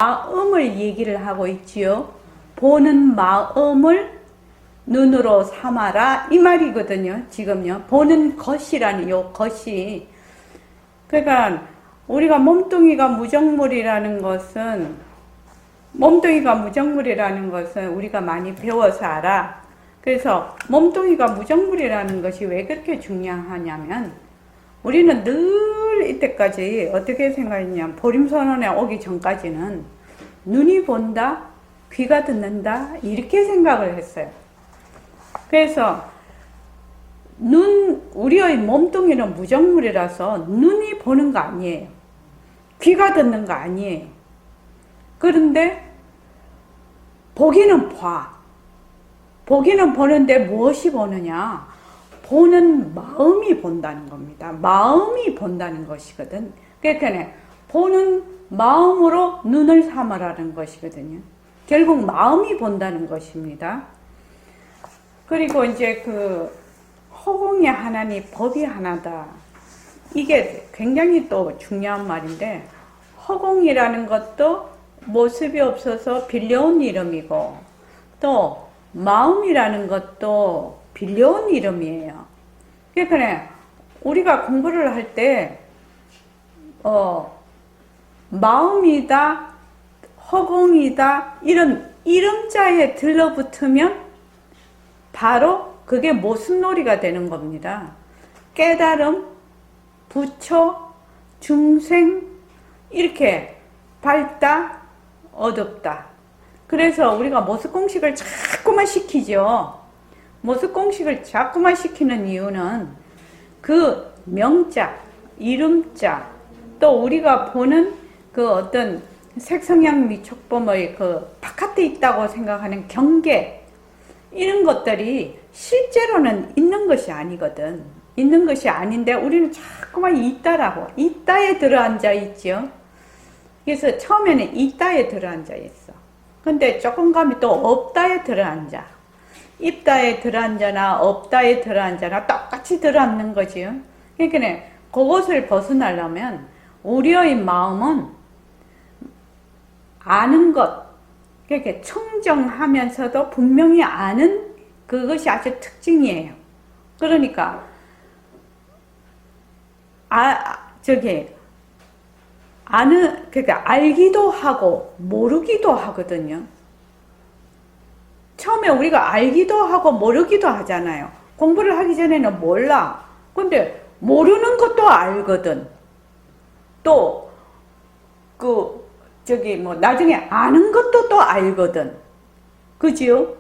마음을 얘기를 하고 있지요. 보는 마음을 눈으로 삼아라 이 말이거든요. 지금요. 보는 것이라는 요 것이. 그러니까 우리가 몸뚱이가 무정물이라는 것은 우리가 많이 배워서 알아. 그래서 몸뚱이가 무정물이라는 것이 왜 그렇게 중요하냐면 우리는 늘 이때까지 어떻게 생각했냐면 보림선언에 오기 전까지는 눈이 본다, 귀가 듣는다 이렇게 생각을 했어요. 그래서 우리의 몸뚱이는 무정물이라서 눈이 보는 거 아니에요. 귀가 듣는 거 아니에요. 그런데 보기는 봐. 보기는 보는데 무엇이 보느냐? 보는 마음이 본다는 겁니다. 마음이 본다는 것이거든. 그러니까 보는 마음으로 눈을 삼으라는 것이거든요. 결국 마음이 본다는 것입니다. 그리고 이제 허공이 하나니 법이 하나다. 이게 굉장히 또 중요한 말인데, 허공이라는 것도 모습이 없어서 빌려온 이름이고, 또 마음이라는 것도 빌려온 이름이에요. 그러니까 우리가 공부를 할 때 마음이다, 허공이다 이런 이름자에 들러붙으면 바로 그게 모순놀이가 되는 겁니다. 깨달음, 부처, 중생 이렇게 밝다, 어둡다. 그래서 우리가 모습공식을 자꾸만 시키죠. 모습공식을 자꾸만 시키는 이유는 그 명자, 이름자, 또 우리가 보는 그 어떤 색성향 미촉범의 그 바깥에 있다고 생각하는 경계, 이런 것들이 실제로는 있는 것이 아니거든. 있는 것이 아닌데 우리는 자꾸만 있다라고, 있다에 들어앉아 있죠. 그래서 처음에는 있다에 들어앉아 있어. 근데 조금 가면 또 없다에 들어앉아. 있다에 들어앉아나 없다에 들어앉아나 똑같이 들어앉는 거지요. 그러니까 그것을 벗어나려면 우리의 마음은 아는 것, 그렇게 청정하면서도 분명히 아는 그것이 아주 특징이에요. 그러니까 그러니까 알기도 하고 모르기도 하거든요. 처음에 우리가 알기도 하고 모르기도 하잖아요. 공부를 하기 전에는 몰라. 근데 모르는 것도 알거든. 또 나중에 아는 것도 또 알거든. 그지요?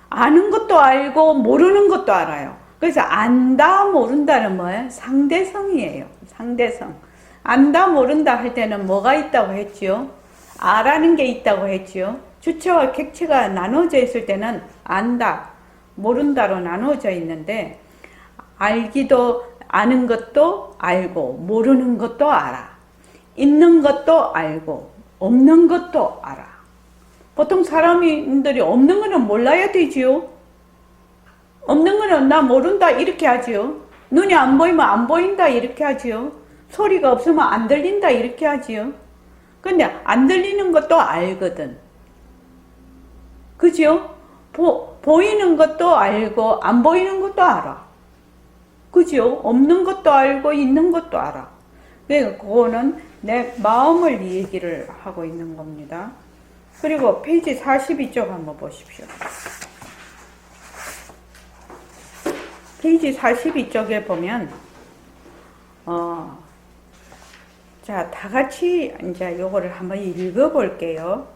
아는 것도 알고 모르는 것도 알아요. 그래서 안다 모른다는 뭐예요? 상대성이에요. 상대성. 안다 모른다 할 때는 뭐가 있다고 했지요? 아라는 게 있다고 했지요. 주체와 객체가 나눠져 있을 때는 안다, 모른다로 나눠져 있는데, 아는 것도 알고 모르는 것도 알아. 있는 것도 알고 없는 것도 알아. 보통 사람들이 없는 거는 몰라야 되지요. 없는 거는 나 모른다 이렇게 하지요. 눈이 안 보이면 안 보인다 이렇게 하지요. 소리가 없으면 안 들린다 이렇게 하지요. 근데 안 들리는 것도 알거든. 그죠? 보이는 것도 알고 안 보이는 것도 알아. 그죠? 없는 것도 알고 있는 것도 알아. 그러니까 그거는 내 마음을 얘기를 하고 있는 겁니다. 그리고 페이지 42쪽 한번 보십시오. 페이지 42쪽에 보면 자, 다 같이 이제 요거를 한번 읽어 볼게요.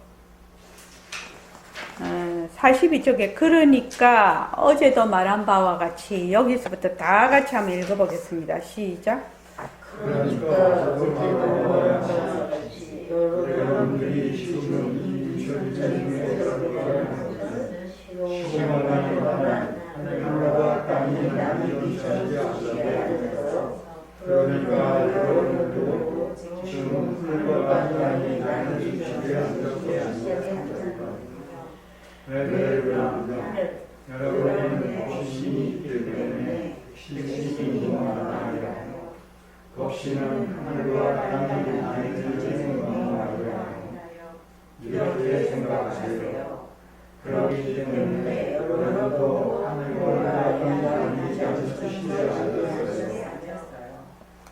42쪽에 그러니까 어제도 말한 바와 같이 여기서부터 다 같이 한번 읽어 보겠습니다. 시작. 그러니까 어제도 말한 바와 같이 여러분들이 지금 이 절제중에서 시험하는 바는 하늘과 땅이 나뉘기 전에 그러니까 여러분도 지금 하늘과 땅이 나뉘기 전에 여러분은 법신이 있기 때문에 신신이 말하리라. 법신은 하늘과 땅이 나뉘기 전에 말하리라. 생각하세요. 그렇기 때문에 여러분도 하늘과 땅이 아니지 않으시되 않으셨어요.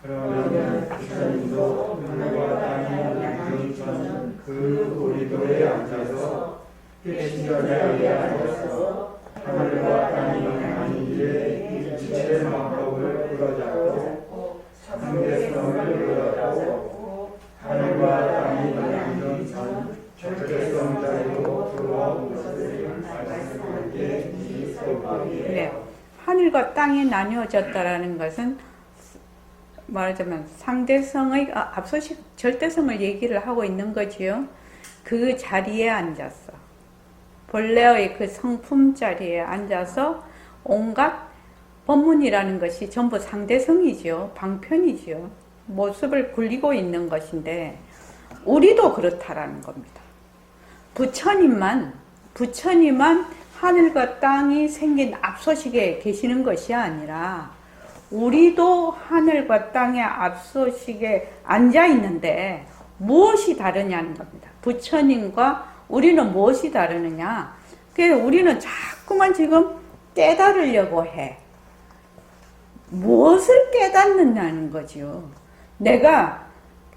그러면 부처님도 하늘과 땅이 아니시는 그 고리도에 앉아서 깨신자리에 앉아서 하늘과 땅이 아니기에 일체 만법을 부러잡고 상대성을 부러잡고 하늘과 땅이 아니던 절대성 자리로 돌아온 것을 말씀하기에 있었거든요. 네. 하늘과 땅이 나뉘어졌다라는 것은 말하자면 상대성의 앞서 절대성을 얘기를 하고 있는 거지요. 그 자리에 앉았어. 본래의 그 성품 자리에 앉아서 온갖 법문이라는 것이 전부 상대성이지요. 방편이지요. 모습을 굴리고 있는 것인데 우리도 그렇다라는 겁니다. 부처님만 하늘과 땅이 생긴 앞소식에 계시는 것이 아니라 우리도 하늘과 땅의 앞소식에 앉아 있는데 무엇이 다르냐는 겁니다. 부처님과 우리는 무엇이 다르느냐? 그래서 우리는 자꾸만 지금 깨달으려고 해. 무엇을 깨닫느냐는 거지요. 내가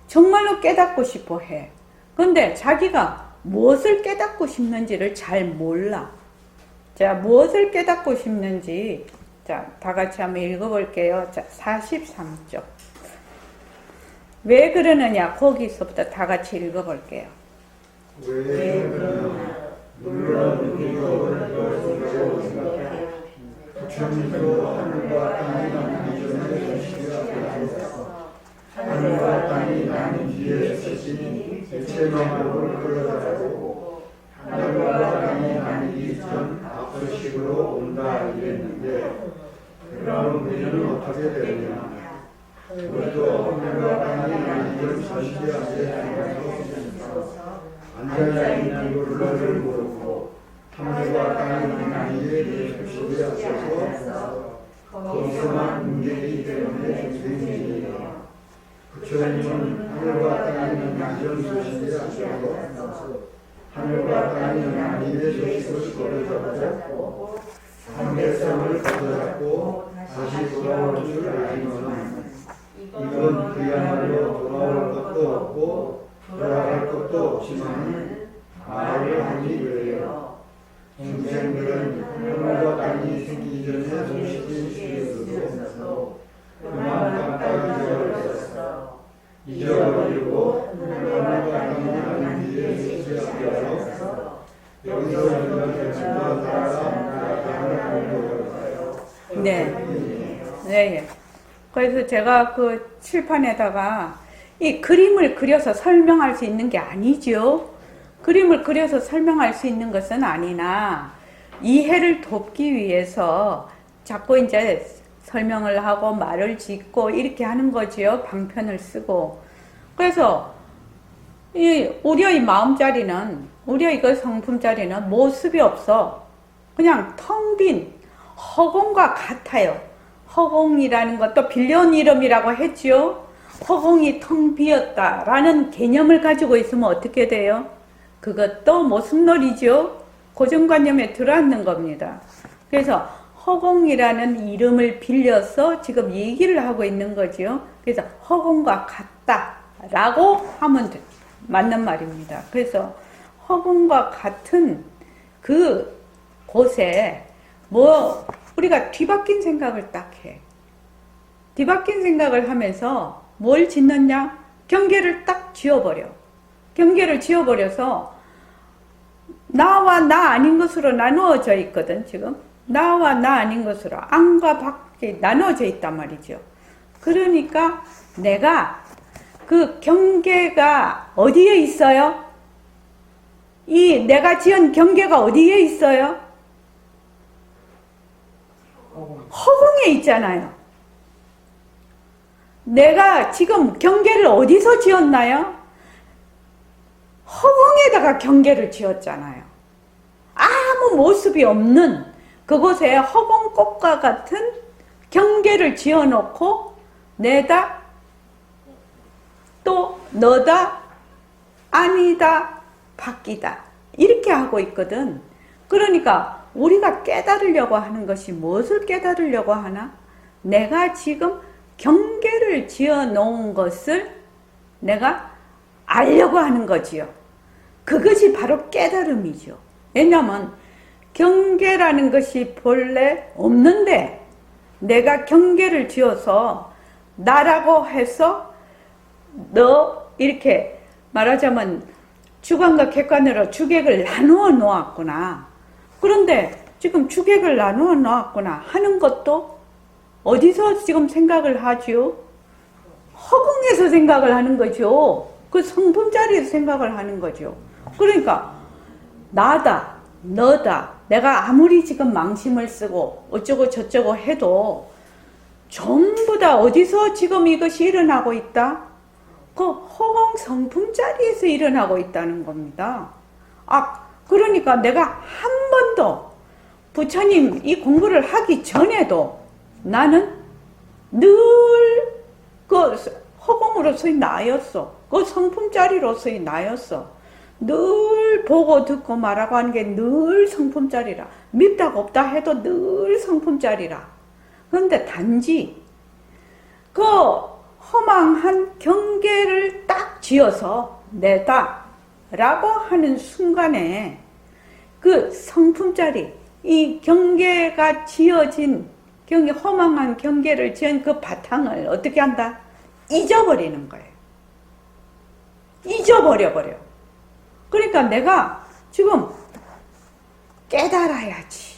정말로 깨닫고 싶어 해. 그런데 자기가 무엇을 깨닫고 싶는지를 잘 몰라. 자, 무엇을 깨닫고 싶는지 자, 다 같이 한번 읽어볼게요. 자, 43쪽. 왜 그러느냐? 거기서부터 다 같이 읽어볼게요. 왜 그러냐? 물론 우리도 그것으로 생각해 부처님도 하늘과 땅이 나누기 전에 계시되었고 하늘과 땅이 나는 뒤에 서시니 일체만법을 끌어다라고 하늘과 땅이 나누기 전 앞서식으로 온다 이랬는데 그럼 우리는 어떻게 되느냐? 우리도 하늘과 땅이 나누기 전 서식에 앉아 있는 것을 모르고 하늘과 땅이 나누기에 계시되었어서 거기서만 문제이기 때문에 중생이에요. 부처님은 하늘과 땅이 나누기 전 서식에 앉아서 하늘과 땅이 나누기에 소식을 거둬잡고 상대성을 거둬잡고 다시 돌아올 줄 알지만 이건 그야말로 돌아올 것도 없고 돌아갈 것도 없지만 말을 하니 왜요? 중생들은 하늘과 땅이 생기기 전에 소식이 주어져도 그만 깜빡 잊어버렸어. 잊어버리고 하늘과 땅이 아닌 뒤에 소식되어서 여기서 연결되면서 따라 하는 거예요. 네. 그래서 제가 그 칠판에다가 이 그림을 그려서 설명할 수 있는 게 아니죠. 그림을 그려서 설명할 수 있는 것은 아니나 이해를 돕기 위해서 자꾸 이제 설명을 하고 말을 짓고 이렇게 하는 거지요. 방편을 쓰고. 그래서 이 우리의 마음자리는 우리의 그 성품자리는 모습이 없어. 그냥 텅 빈 허공과 같아요. 허공이라는 것도 빌려온 이름이라고 했죠. 허공이 텅 비었다라는 개념을 가지고 있으면 어떻게 돼요? 그것도 모습놀이죠. 고정관념에 들어앉는 겁니다. 그래서 허공이라는 이름을 빌려서 지금 얘기를 하고 있는 거죠. 그래서 허공과 같다라고 하면 맞는 말입니다. 그래서 허공과 같은 그 곳에 우리가 뒤바뀐 생각을 딱 해. 뒤바뀐 생각을 하면서 뭘 짓느냐? 경계를 딱 지어버려. 경계를 지어버려서 나와 나 아닌 것으로 나누어져 있거든, 지금. 나와 나 아닌 것으로 안과 밖에 나누어져 있단 말이죠. 그러니까 내가 그 경계가 어디에 있어요? 이 내가 지은 경계가 어디에 있어요? 허공에 있잖아요. 내가 지금 경계를 어디서 지었나요? 허공에다가 경계를 지었잖아요. 아무 모습이 없는 그곳에 허공꽃과 같은 경계를 지어놓고 내다, 또 너다, 아니다, 바뀌다 이렇게 하고 있거든. 그러니까 우리가 깨달으려고 하는 것이 무엇을 깨달으려고 하나? 내가 지금 경계를 지어 놓은 것을 내가 알려고 하는 거지요. 그것이 바로 깨달음이죠. 왜냐하면 경계라는 것이 본래 없는데 내가 경계를 지어서 나라고 해서 너 이렇게 말하자면 주관과 객관으로 주객을 나누어 놓았구나. 그런데 지금 주객을 나누어 놓았구나 하는 것도 어디서 지금 생각을 하지요? 허공에서 생각을 하는 거죠. 그 성품 자리에서 생각을 하는 거죠. 그러니까 나다, 너다, 내가 아무리 지금 망심을 쓰고 어쩌고 저쩌고 해도 전부 다 어디서 지금 이것이 일어나고 있다? 그 허공 성품 자리에서 일어나고 있다는 겁니다. 그러니까 내가 한 번도 부처님 이 공부를 하기 전에도 나는 늘 그 허공으로서의 나였어. 그 성품 자리로서의 나였어. 늘 보고 듣고 말하고 하는 게 늘 성품 자리라. 밉다 곱다 해도 늘 성품 자리라. 그런데 단지 그 허망한 경계를 딱 지어서 내다 라고 하는 순간에 그 성품짜리 이 경계가 지어진 허망한 경계를 지은 그 바탕을 어떻게 한다? 잊어버리는 거예요. 잊어버려. 그러니까 내가 지금 깨달아야지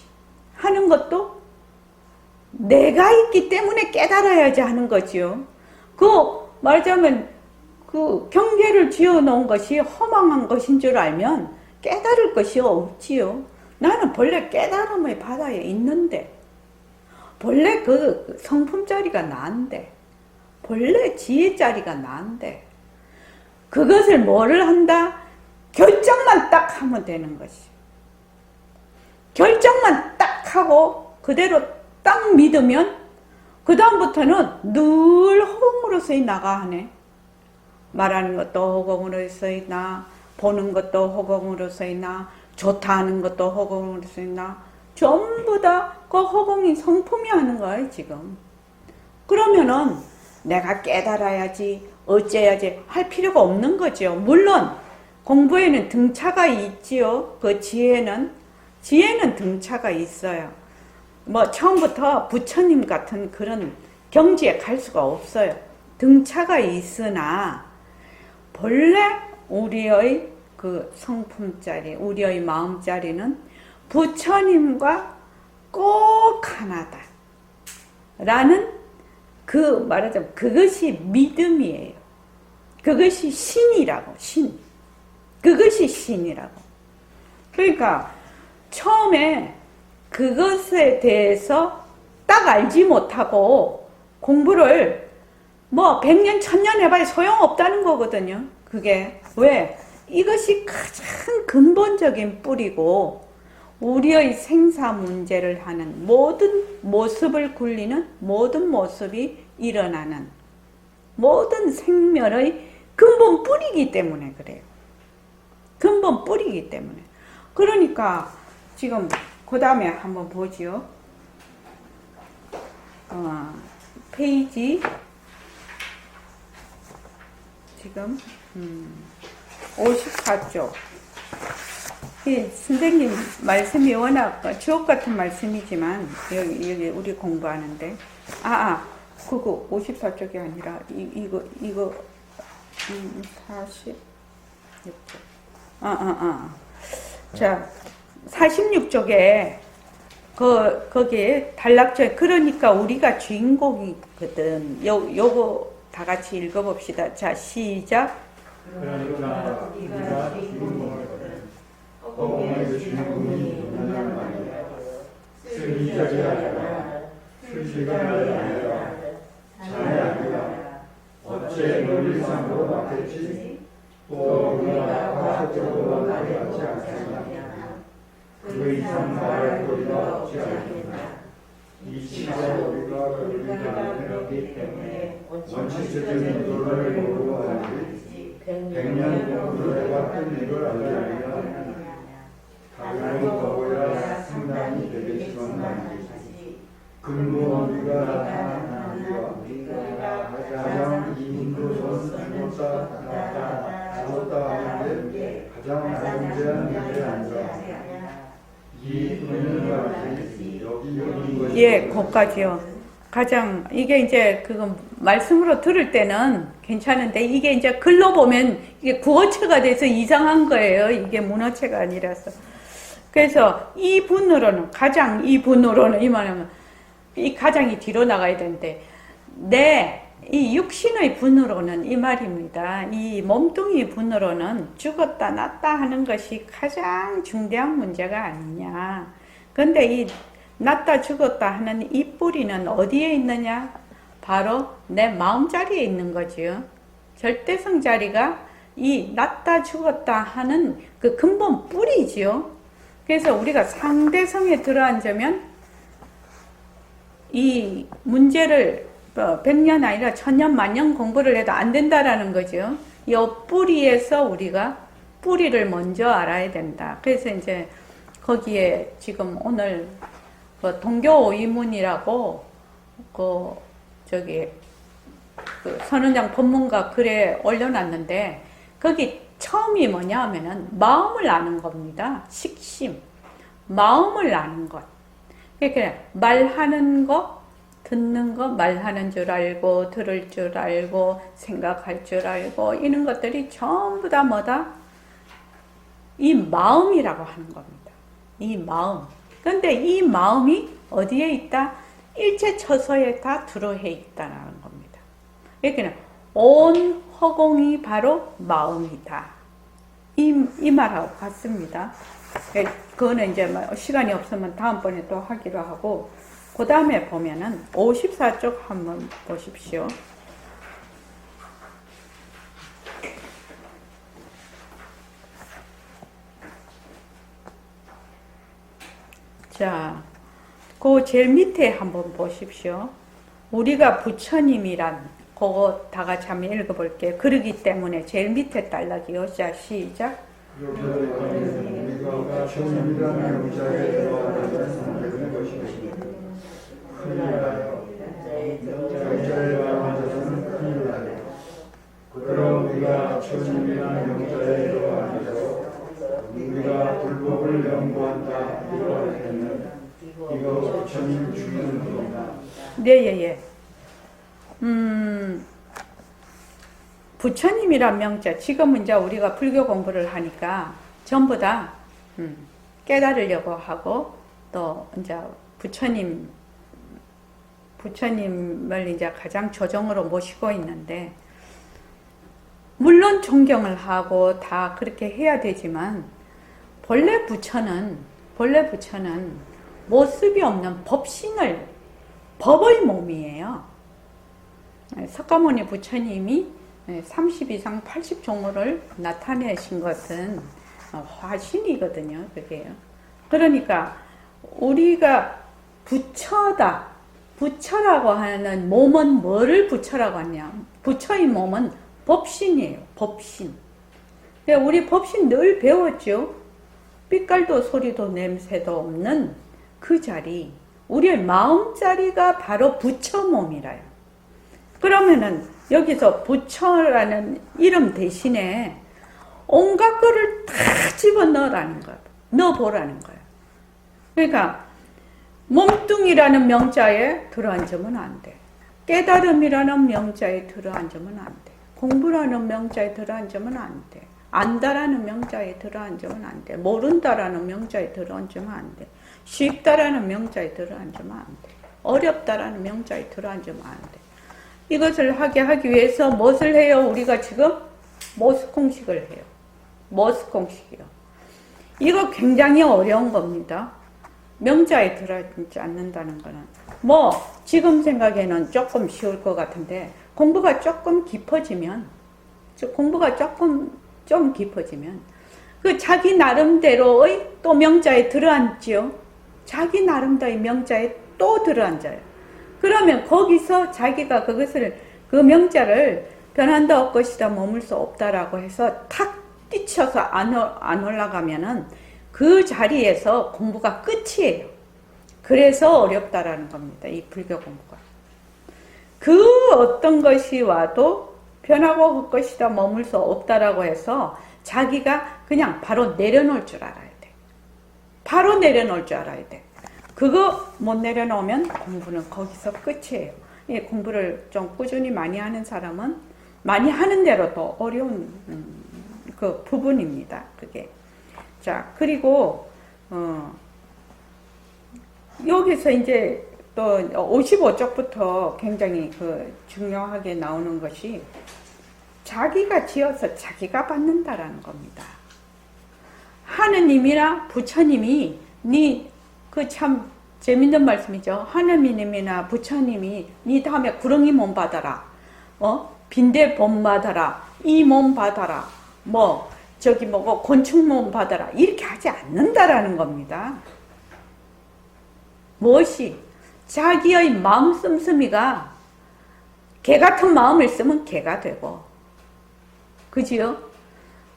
하는 것도 내가 있기 때문에 깨달아야지 하는 거지요. 말하자면 그 경계를 지어 놓은 것이 허망한 것인 줄 알면 깨달을 것이 없지요. 나는 본래 깨달음의 바다에 있는데, 본래 그 성품 자리가 나인데, 본래 지혜 자리가 나인데, 그것을 뭐를 한다? 결정만 딱 하면 되는 것이. 결정만 딱 하고 그대로 딱 믿으면 그 다음부터는 늘 허공으로서의 나가 하네. 말하는 것도 허공으로서의 나, 보는 것도 허공으로서의 나, 좋다 하는 것도 허공으로서의 나, 전부 다 그 허공이 성품이 하는 거예요 지금. 그러면은 내가 깨달아야지 어째야지 할 필요가 없는 거죠. 물론 공부에는 등차가 있지요. 그 지혜는 등차가 있어요. 처음부터 부처님 같은 그런 경지에 갈 수가 없어요. 등차가 있으나 본래 우리의 그 성품짜리, 우리의 마음짜리는 부처님과 꼭 하나다 라는 말하자면 그것이 믿음이에요. 그것이 신이라고. 그것이 신이라고. 그러니까 처음에 그것에 대해서 딱 알지 못하고 공부를 100년, 1000년 해봐야 소용없다는 거거든요. 그게. 왜? 이것이 가장 근본적인 뿌리고 우리의 생사 문제를 하는 모든 모습을 굴리는 모든 모습이 일어나는 모든 생멸의 근본 뿌리이기 때문에 그래요. 근본 뿌리이기 때문에. 그러니까 지금 그 다음에 한번 보지요. 페이지 지금 54쪽. 선생님 말씀이 워낙 주옥 같은 말씀이지만 여기 우리 공부하는데 그거 54쪽이 아니라 이거 46쪽. 자, 46쪽에 거기에 단락절 그러니까 우리가 주인공이거든. 요거 다 같이 읽어봅시다. 자, 시작. 그러니까 우리가 주인공이거든. 허공의 주인공이 누구냐 말이야. 스리자가 아니라 수시가 아니라 자네 아니라 어째 논리상으로 맞겠지? 또 우리가 과학적으로 말하지 않겠느냐. 그 이상 말할 도리가 없지 않겠나. 이 시간 우리가 논리자이기 때문에 원칙적인 논리를 모르고 하지 100년 공부를 해봤던 이걸 알려주려 우리가 나타나리와 가장 이문도 죽었다 났다 죽었다 하는데 가장 존재한 일에 앉아 이 분명하지 여기 있는 것이 예, 거기까지요. 가장 이게 이제 그거 말씀으로 들을 때는 괜찮은데 이게 이제 글로 보면 이게 구어체가 돼서 이상한 거예요. 이게 문어체가 아니라서. 그래서 이 분으로는 가장 이 분으로는 이 말하면 이 가장이 뒤로 나가야 되는데 이 육신의 분으로는 이 말입니다. 이 몸뚱이 분으로는 죽었다 낫다 하는 것이 가장 중대한 문제가 아니냐. 근데 이 낫다 죽었다 하는 이 뿌리는 어디에 있느냐? 바로 내 마음자리에 있는 거지요. 절대성 자리가 이 낫다 죽었다 하는 그 근본 뿌리지요. 그래서 우리가 상대성에 들어앉으면 이 문제를 100년 아니라 1000년 만년 공부를 해도 안 된다라는 거죠. 이 뿌리에서 우리가 뿌리를 먼저 알아야 된다. 그래서 이제 거기에 지금 오늘 동교오이문이라고 그 선은장 법문가 글에 올려놨는데 거기 처음이 뭐냐 하면은 마음을 아는 겁니다. 식심, 마음을 아는 것. 그러니까 말하는 거, 듣는 거, 말하는 줄 알고, 들을 줄 알고, 생각할 줄 알고, 이런 것들이 전부 다 뭐다? 이 마음이라고 하는 겁니다. 이 마음. 근데 이 마음이 어디에 있다? 일체처소에 다 들어해 있다는 겁니다. 그러니까 온 허공이 바로 마음이다. 이 말하고 같습니다. 그거는 이제 시간이 없으면 다음번에 또 하기로 하고, 그 다음에 보면은 54쪽 한번 보십시오. 자, 그 제일 밑에 한번 보십시오. 우리가 부처님이란 그거 다 같이 한번 읽어볼게요. 그러기 때문에 제일 밑에 단락이요. 자, 시작. 우리가 부처님이라는 명자에 들어가는 성격인 것이니 큰일나요. 명자에 들어가는 것은 큰일나요. 그럼 우리가 부처님이라는 명자에 들어가면서 우리가 불법을 연구한다 이거 했는 이거 부처님 죽이는 겁니다. 네, 부처님이란 명자, 지금은 이제 우리가 불교 공부를 하니까 전부 다 깨달으려고 하고 또 이제 부처님을 이제 가장 조정으로 모시고 있는데, 물론 존경을 하고 다 그렇게 해야 되지만 본래 부처는 모습이 없는 법의 몸이에요. 석가모니 부처님이 30 이상 80종호를 나타내신 것은 화신이거든요. 그게요. 그러니까 우리가 부처라고 하는 몸은 뭐를 부처라고 하냐? 부처의 몸은 법신이에요. 법신. 우리 법신 늘 배웠죠. 빛깔도 소리도 냄새도 없는 그 자리, 우리의 마음 자리가 바로 부처 몸이라요. 그러면은 여기서 부처라는 이름 대신에 온갖 거를 다 집어넣으라는 거예요. 넣어보라는 거예요. 그러니까 몸뚱이라는 명자에 들어앉으면 안 돼. 깨달음이라는 명자에 들어앉으면 안 돼. 공부라는 명자에 들어앉으면 안 돼. 안다라는 명자에 들어앉으면 안 돼. 모른다라는 명자에 들어앉으면 안 돼. 쉽다라는 명자에 들어앉으면 안 돼. 어렵다라는 명자에 들어앉으면 안 돼. 이것을 하기 위해서 무엇을 해요? 우리가 지금 모스공식을 해요. 모스공식이요. 이거 굉장히 어려운 겁니다. 명자에 들어앉지 않는다는 거는. 지금 생각에는 조금 쉬울 것 같은데, 공부가 조금 깊어지면, 좀 깊어지면, 그 자기 나름대로의 또 명자에 들어앉지요. 자기 나름대로의 명자에 또 들어앉아요. 그러면 거기서 자기가 그 명자를 변한다 없것이다 머물 수 없다라고 해서 탁 뛰쳐서 안 올라가면은 그 자리에서 공부가 끝이에요. 그래서 어렵다라는 겁니다. 이 불교 공부가. 그 어떤 것이 와도 변하고 헛것이다 머물 수 없다라고 해서 자기가 그냥 바로 내려놓을 줄 알아야 돼. 바로 내려놓을 줄 알아야 돼. 그거 못 내려놓으면 공부는 거기서 끝이에요. 이 공부를 좀 꾸준히 많이 하는 사람은 많이 하는 대로 더 어려운 그 부분입니다. 그게. 자, 그리고 여기서 이제 또 55쪽부터 굉장히 그 중요하게 나오는 것이 자기가 지어서 자기가 받는다라는 겁니다. 하느님이나 부처님이 그 참 재밌는 말씀이죠. 하느님이나 부처님이 네 다음에 구렁이 몸 받아라. 빈대 몸 받아라. 이 몸 받아라. 곤충 몸 받아라. 이렇게 하지 않는다라는 겁니다. 무엇이? 자기의 마음 씀씀이가 개 같은 마음을 쓰면 개가 되고, 그지요?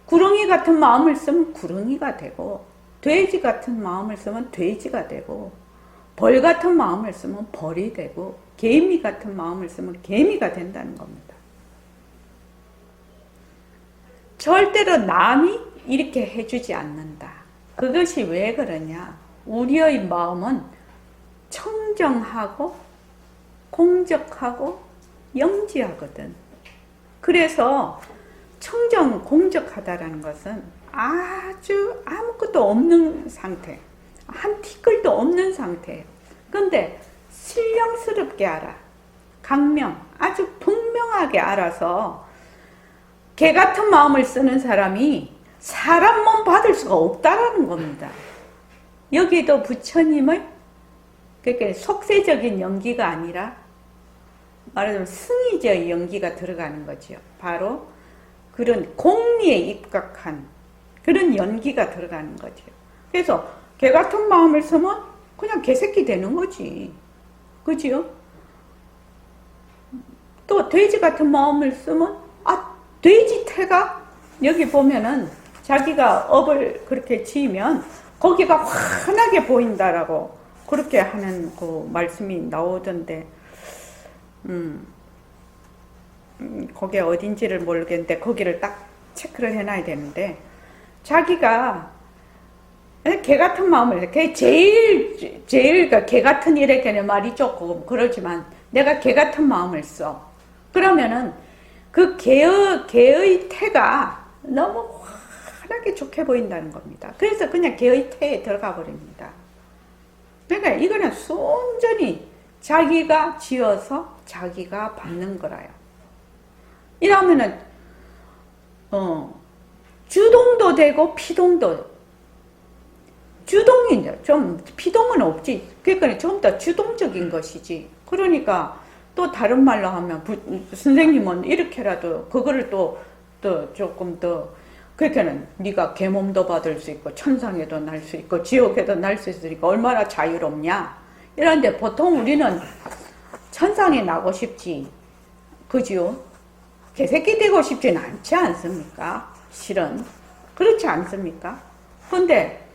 구렁이 같은 마음을 쓰면 구렁이가 되고, 돼지 같은 마음을 쓰면 돼지가 되고, 벌 같은 마음을 쓰면 벌이 되고, 개미 같은 마음을 쓰면 개미가 된다는 겁니다. 절대로 남이 이렇게 해주지 않는다. 그것이 왜 그러냐? 우리의 마음은 청정하고 공적하고 영지하거든. 그래서 청정 공적하다라는 것은 아주 아무것도 없는 상태, 한 티끌도 없는 상태예요. 그런데 신령스럽게 알아. 강명, 아주 분명하게 알아서 개 같은 마음을 쓰는 사람이 사람 몸 받을 수가 없다라는 겁니다. 여기도 부처님의 그러니까 속세적인 연기가 아니라 말하자면 승의적 연기가 들어가는 거죠. 바로 그런 공리에 입각한 그런 연기가 들어가는 거죠. 그래서 개 같은 마음을 쓰면 그냥 개새끼 되는 거지. 그지요? 또 돼지 같은 마음을 쓰면 돼지 태가 여기 보면은 자기가 업을 그렇게 지으면 거기가 환하게 보인다라고 그렇게 하는 그 말씀이 나오던데 거기에 어딘지를 모르겠는데 거기를 딱 체크를 해놔야 되는데 자기가 개 같은 마음을 이렇게 제일 그러니까 개 같은 일에게는 말이 조금 그러지만 내가 개 같은 마음을 써. 그러면은 그 개의 태가 너무 환하게 좋게 보인다는 겁니다. 그래서 그냥 개의 태에 들어가 버립니다. 그러니까 이거는 순전히 자기가 지어서 자기가 받는 거라요. 이러면은 주동도 되고 피동도 주동이 좀 피동은 없지. 그러니까 좀 더 주동적인 것이지. 그러니까 또 다른 말로 하면 선생님은 이렇게라도 그거를 또 조금 더 그러니까는 네가 개몸도 받을 수 있고 천상에도 날 수 있고 지옥에도 날 수 있으니까 얼마나 자유롭냐. 이런데 보통 우리는 천상에 나고 싶지. 그지요? 개새끼 되고 싶지는 않지 않습니까? 실은. 그렇지 않습니까? 근데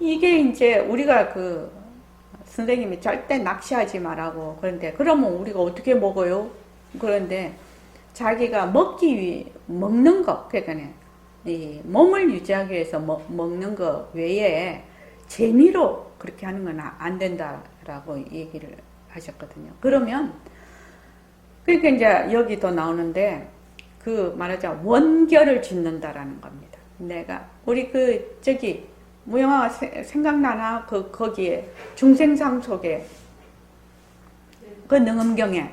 이게 이제 우리가 선생님이 절대 낚시하지 말라고 그런데 그러면 우리가 어떻게 먹어요? 그런데 자기가 먹는 거 그러니까 이 몸을 유지하기 위해서 먹는 거 외에 재미로 그렇게 하는 건 안 된다라고 얘기를 하셨거든요. 그러면 그러니까 이제 여기도 나오는데 말하자면 원결을 짓는다라는 겁니다. 내가 우리 무영아 생각나나? 거기에 중생상 속에 능엄경에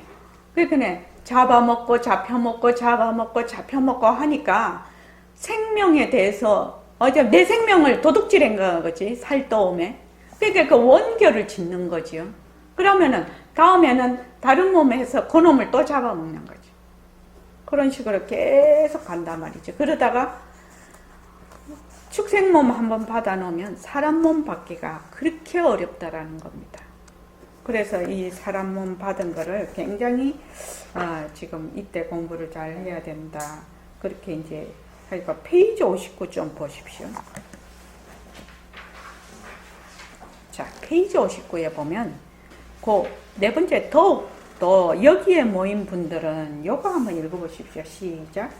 그러니까 잡아먹고 잡혀먹고 하니까 생명에 대해서 내 생명을 도둑질한 거지. 살떠움에. 그러니까 그 원결을 짓는 거지요. 그러면은 다음에는 다른 몸에서 그놈을 또 잡아먹는 거지. 그런 식으로 계속 간단 말이죠. 그러다가 축생몸 한번 받아놓으면 사람 몸 받기가 그렇게 어렵다라는 겁니다. 그래서 이 사람 몸 받은 거를 굉장히 지금 이때 공부를 잘 해야 된다. 그렇게 이제 하니까 페이지 59 좀 보십시오. 자, 페이지 59에 보면 그 네 번째 더욱 또 여기에 모인 분들은 요거 한번 읽어보십시오. 시작.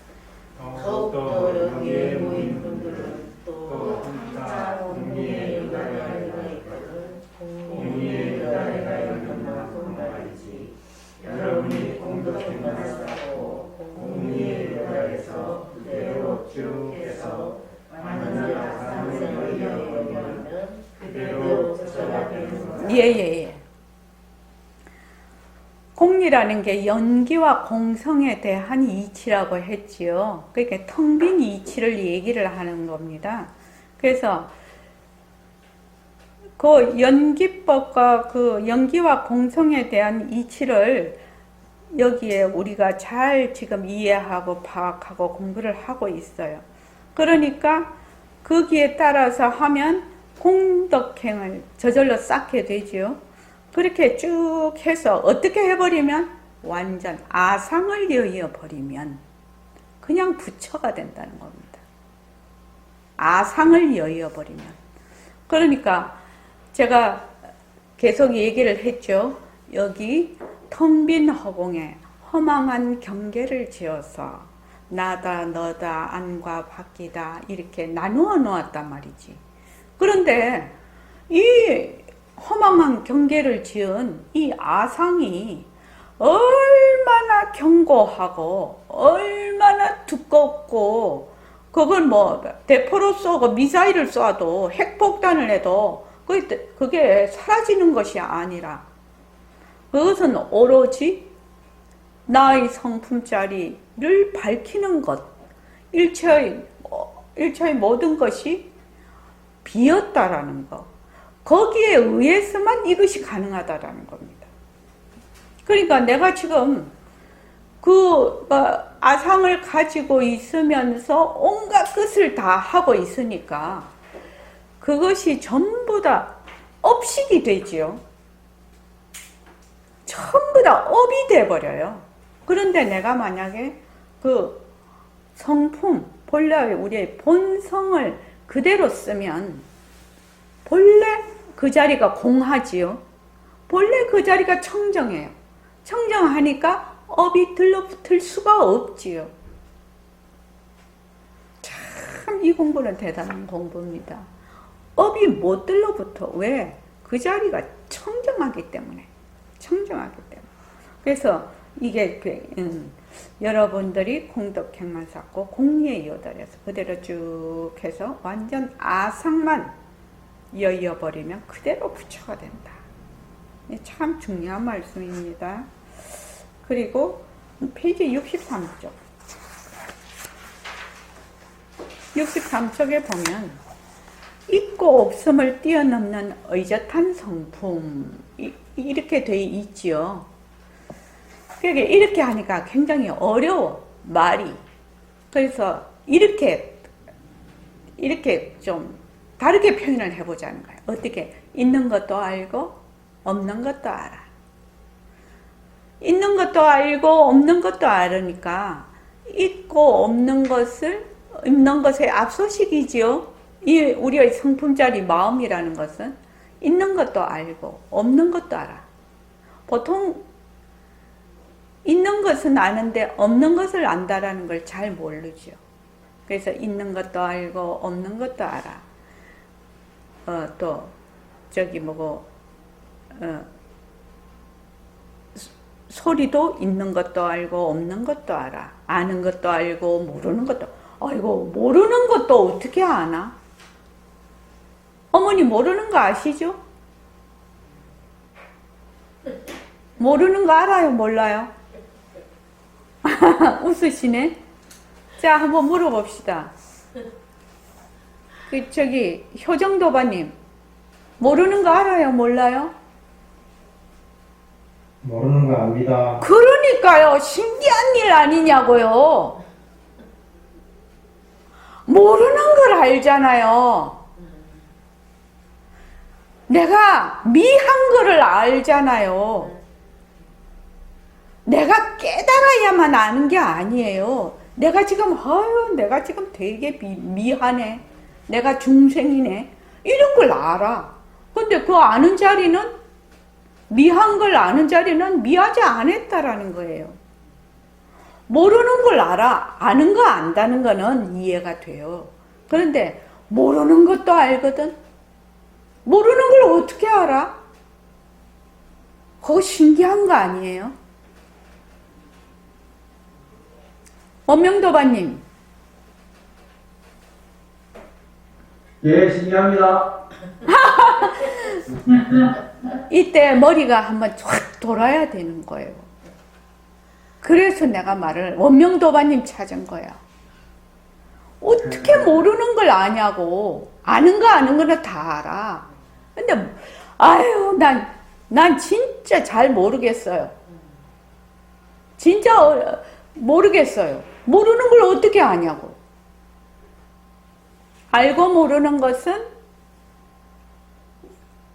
더욱더 여기에 모인 분들은 또 혼자 공리의 유다야가 있거든 공리의 유다야가 있는 만큼 말이지 여러분이 공덕행만 쌓고 공리의 유다에서 그대로 쭉 해서 완전히 아상을 이어버리면 그대로 저가 되는 거다. 예예예. 공리라는 게 연기와 공성에 대한 이치라고 했지요. 그러니까 텅 빈 이치를 얘기를 하는 겁니다. 그래서 그 연기법과 그 연기와 공성에 대한 이치를 여기에 우리가 잘 지금 이해하고 파악하고 공부를 하고 있어요. 그러니까 거기에 따라서 하면 공덕행을 저절로 쌓게 되지요. 그렇게 쭉 해서 어떻게 해버리면 완전 아상을 여의어버리면 그냥 부처가 된다는 겁니다. 아상을 여의어버리면. 그러니까 제가 계속 얘기를 했죠. 여기 텅 빈 허공에 허망한 경계를 지어서 나다 너다 안과 밖이다 이렇게 나누어 놓았단 말이지. 그런데 이 허망한 경계를 지은 이 아상이 얼마나 견고하고 얼마나 두껍고 그걸 뭐 대포로 쏘고 미사일을 쏴도 핵폭탄을 해도 그게 사라지는 것이 아니라 그것은 오로지 나의 성품자리를 밝히는 것, 일체의 모든 것이 비었다라는 것. 거기에 의해서만 이것이 가능하다라는 겁니다. 그러니까 내가 지금 그 아상을 가지고 있으면서 온갖 것을 다 하고 있으니까 그것이 전부 다 업식이 되지요. 전부 다 업이 돼버려요. 그런데 내가 만약에 그 성품, 본래 우리의 본성을 그대로 쓰면 본래 그 자리가 공하지요. 본래 그 자리가 청정해요. 청정하니까 업이 들러붙을 수가 없지요. 참 이 공부는 대단한 공부입니다. 업이 못 들러붙어. 왜? 그 자리가 청정하기 때문에. 청정하기 때문에. 그래서 이게 여러분들이 공덕행만 쌓고 공리에 이어달려서 그대로 쭉 해서 완전 아상만 여의어버리면 그대로 부처가 된다. 참 중요한 말씀입니다. 그리고 페이지 63쪽 63쪽에 보면 있고 없음을 뛰어넘는 의젓한 성품 이렇게 돼 있지요. 그러니까 이렇게 하니까 굉장히 어려워 말이. 그래서 이렇게 좀 다르게 표현을 해보자는 거예요. 어떻게? 있는 것도 알고 없는 것도 알아. 있는 것도 알고 없는 것도 알으니까 있고 없는 것의 앞서식이지요. 이 우리의 성품자리 마음이라는 것은 있는 것도 알고 없는 것도 알아. 보통 있는 것은 아는데 없는 것을 안다라는 걸 잘 모르죠. 그래서 있는 것도 알고 없는 것도 알아. 또 저기 소리도 있는 것도 알고 없는 것도 알아. 아는 것도 알고 모르는 것도. 아이고 모르는 것도 어떻게 아나? 어머니 모르는 거 아시죠? 모르는 거 알아요? 몰라요? 웃으시네. 자, 한번 물어봅시다. 저기 효정도바님 모르는 거 알아요? 몰라요? 모르는 거 압니다. 그러니까요. 신기한 일 아니냐고요. 모르는 걸 알잖아요. 내가 미한 거를 알잖아요. 내가 깨달아야만 아는 게 아니에요. 내가 지금 되게 미하네. 내가 중생이네. 이런 걸 알아. 근데 그 아는 자리는, 미한 걸 아는 자리는 미하지 않았다라는 거예요. 모르는 걸 알아. 아는 거 안다는 거는 이해가 돼요. 그런데 모르는 것도 알거든. 모르는 걸 어떻게 알아? 그거 신기한 거 아니에요? 원명도바님. 예, 신기합니다. 이때 머리가 한번 쫙 돌아야 되는 거예요. 그래서 내가 말을 원명도바님 찾은 거야. 어떻게 모르는 걸 아냐고. 아는 거는 다 알아. 근데 아유 난 진짜 잘 모르겠어요. 진짜 모르겠어요. 모르는 걸 어떻게 아냐고. 알고 모르는 것은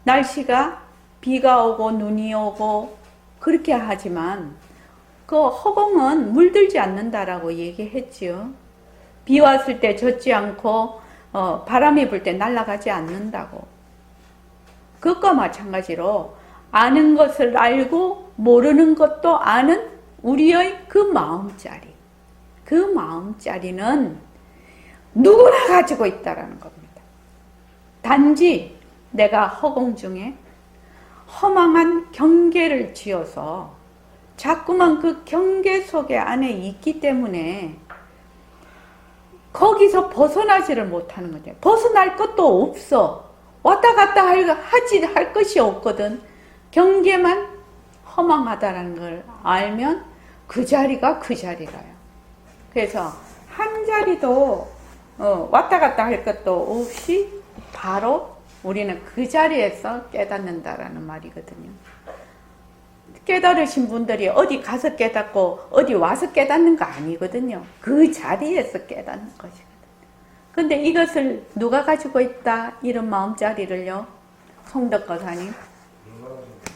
날씨가 비가 오고 눈이 오고 그렇게 하지만 그 허공은 물들지 않는다라고 얘기했지요. 비 왔을 때 젖지 않고 바람이 불 때 날아가지 않는다고. 그것과 마찬가지로 아는 것을 알고 모르는 것도 아는 우리의 그 마음자리. 그 마음자리는 누구나 가지고 있다라는 겁니다. 단지 내가 허공 중에 허망한 경계를 지어서 자꾸만 그 경계 속에 안에 있기 때문에 거기서 벗어나지를 못하는 거죠. 벗어날 것도 없어. 왔다 갔다 할 것이 없거든. 경계만 허망하다는 걸 알면 그 자리가 그 자리라요. 그래서 한 자리도 왔다 갔다 할 것도 없이 바로 우리는 그 자리에서 깨닫는다라는 말이거든요. 깨달으신 분들이 어디 가서 깨닫고 어디 와서 깨닫는 거 아니거든요. 그 자리에서 깨닫는 것이거든요. 근데 이것을 누가 가지고 있다? 이런 마음자리를요. 송덕거사님.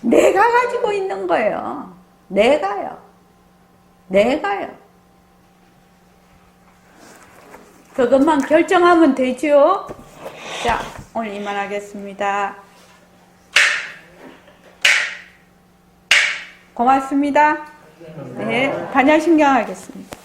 내가 가지고 있는 거예요. 내가요. 그것만 결정하면 되죠. 자, 오늘 이만하겠습니다. 고맙습니다. 네, 반야신경 하겠습니다.